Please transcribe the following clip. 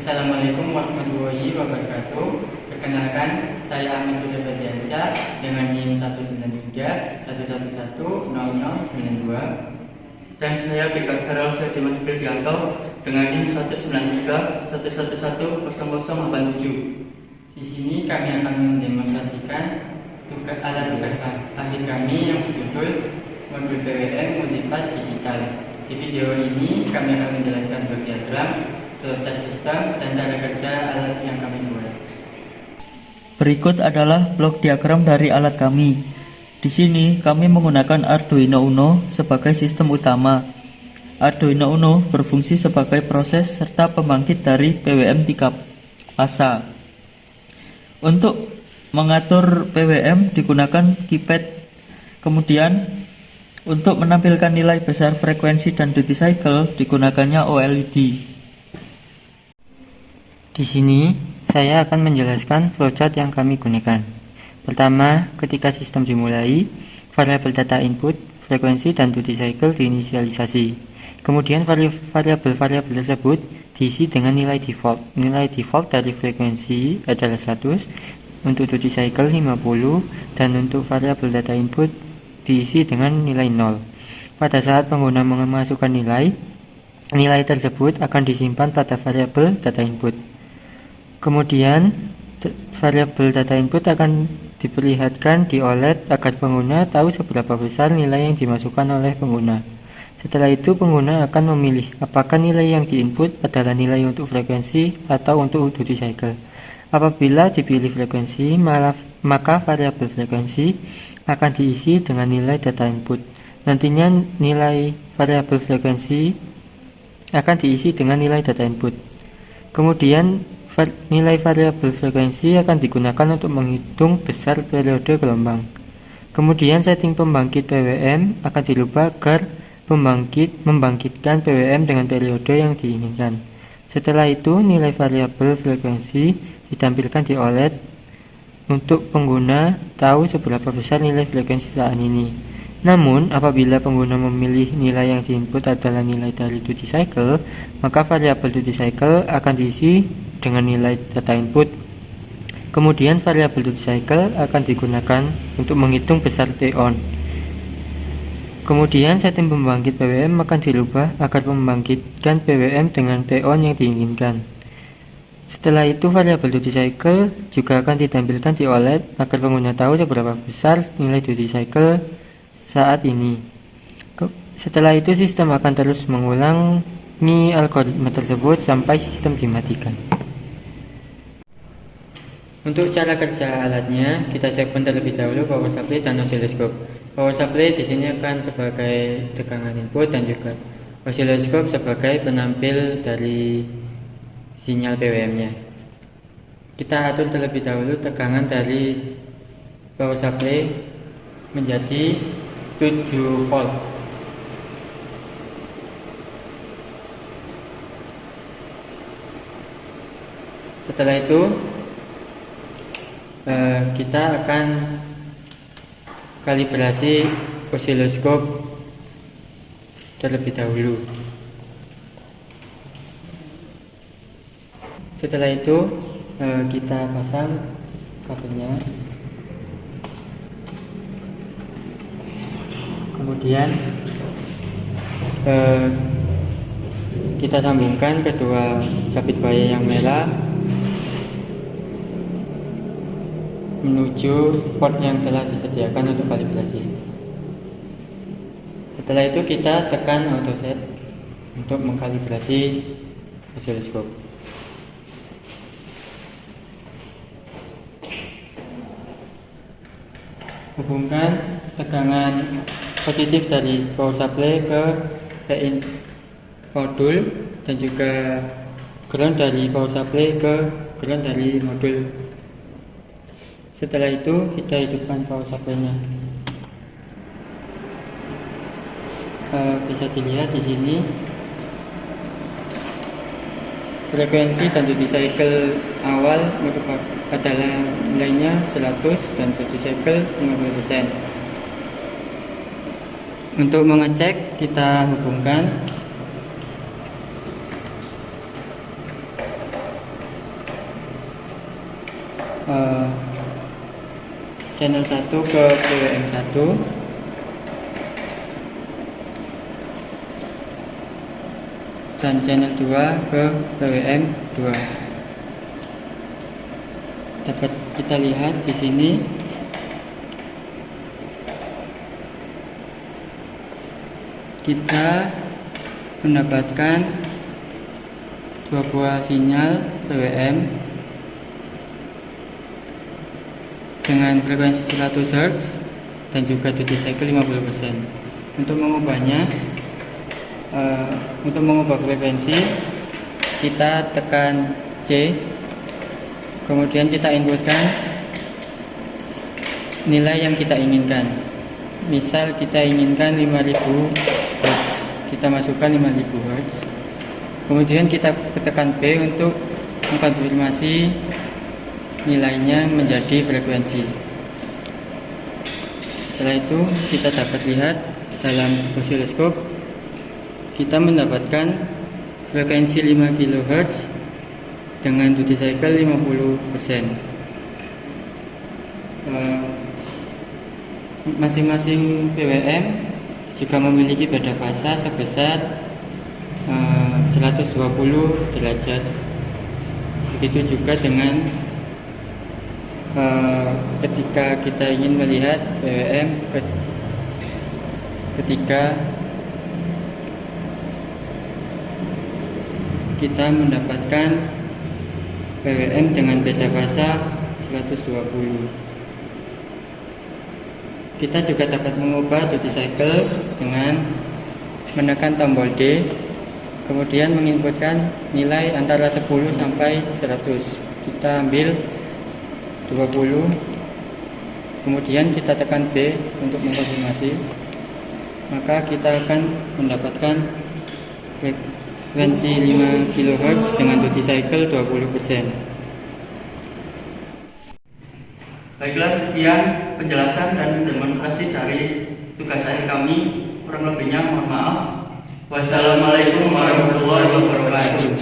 Assalamualaikum warahmatullahi wabarakatuh. Perkenalkan, saya Ahmad Surya Badiansyah dengan NIM 19311000092. Dan saya Bika Feral Dimas Firdianto dengan NIM 193110087. Di sini kami akan mendemonstrasikan alat tugas akhir kami yang berjudul Modul PWM Multipass Digital. Di video ini kami akan menjelaskan blok diagram, flowchart sistem, dan cara kerja alat yang kami buat. Berikut adalah blok diagram dari alat kami. Di sini kami menggunakan Arduino Uno sebagai sistem utama. Arduino Uno berfungsi sebagai proses serta pembangkit dari PWM 3 fasa. Untuk mengatur PWM digunakan keypad. Kemudian untuk menampilkan nilai besar frekuensi dan duty cycle digunakannya OLED. Di sini saya akan menjelaskan flowchart yang kami gunakan. Pertama, ketika sistem dimulai, variabel data input, frekuensi, dan duty cycle diinisialisasi. Kemudian variabel-variabel tersebut diisi dengan nilai default. Nilai default dari frekuensi adalah 100, untuk duty cycle 50, dan untuk variabel data input diisi dengan nilai 0. Pada saat pengguna memasukkan nilai tersebut akan disimpan pada variabel data input. Kemudian variabel data input akan diperlihatkan di OLED agar pengguna tahu seberapa besar nilai yang dimasukkan oleh pengguna. Setelah itu pengguna akan memilih apakah nilai yang diinput adalah nilai untuk frekuensi atau untuk duty cycle. Apabila dipilih frekuensi, maka variabel frekuensi akan diisi dengan nilai data input. Nantinya nilai variabel frekuensi akan diisi dengan nilai data input. Kemudian nilai variabel frekuensi akan digunakan untuk menghitung besar periode gelombang. Kemudian setting pembangkit PWM akan dirubah agar membangkitkan PWM dengan periode yang diinginkan. Setelah itu nilai variabel frekuensi ditampilkan di OLED untuk pengguna tahu seberapa besar nilai frekuensi saat ini. Namun, apabila pengguna memilih nilai yang diinput adalah nilai dari duty cycle, maka variabel duty cycle akan diisi dengan nilai data input. Kemudian variabel duty cycle akan digunakan untuk menghitung besar T-on. Kemudian setting pembangkit PWM akan dirubah agar membangkitkan PWM dengan T-on yang diinginkan. Setelah itu variabel duty cycle juga akan ditampilkan di OLED agar pengguna tahu seberapa besar nilai duty cycle saat ini. Setelah itu sistem akan terus mengulangi algoritma tersebut sampai sistem dimatikan. Untuk cara kerja alatnya, kita siapkan terlebih dahulu power supply dan oscilloscope. Power supply di sini akan sebagai tegangan input dan juga oscilloscope sebagai penampil dari sinyal PWM-nya. Kita atur terlebih dahulu tegangan dari power supply menjadi 7 volt. Setelah itu kita akan kalibrasi oscilloscope terlebih dahulu. Setelah itu kita pasang kabelnya. Kemudian kita sambungkan kedua sabit wire yang merah menuju port yang telah disediakan untuk kalibrasi. Setelah itu kita tekan auto set untuk mengkalibrasi oscilloscope. Hubungkan tegangan positif dari power supply ke P-in modul dan juga ground dari power supply ke ground dari modul. Setelah itu kita hidupkan power supply-nya. Bisa dilihat di sini frekuensi dan duty cycle awal adalah nilainya 100 dan duty cycle 50%. Untuk mengecek kita hubungkan channel 1 ke PWM 1, dan channel 2 ke PWM 2. Dapat kita lihat di sini kita mendapatkan dua buah sinyal PWM dengan frekuensi 100 Hz dan juga duty cycle 50%. Untuk mengubahnya, untuk mengubah frekuensi, kita tekan C, kemudian kita inputkan nilai yang kita inginkan. Misal kita inginkan 5000 Hz, kita masukkan 5000 Hz, kemudian kita tekan P untuk mengkonfirmasi nilainya menjadi frekuensi. Setelah itu kita dapat lihat dalam osiloskop kita mendapatkan frekuensi 5 kHz dengan duty cycle 50%. Masing-masing PWM juga memiliki beda fasa sebesar 120 derajat. Begitu juga dengan ketika kita ingin melihat PWM ketika kita mendapatkan PWM dengan beda fasa 120. Kita juga dapat mengubah duty cycle dengan menekan tombol D, kemudian menginputkan nilai antara 10 sampai 100. Kita ambil 20, kemudian kita tekan B untuk mengkonfirmasi, maka kita akan mendapatkan frekuensi 5 kHz dengan duty cycle 20%. Baiklah, sekian penjelasan dan demonstrasi dari tugas akhir kami. Kurang lebihnya mohon maaf. Wassalamualaikum warahmatullahi wabarakatuh.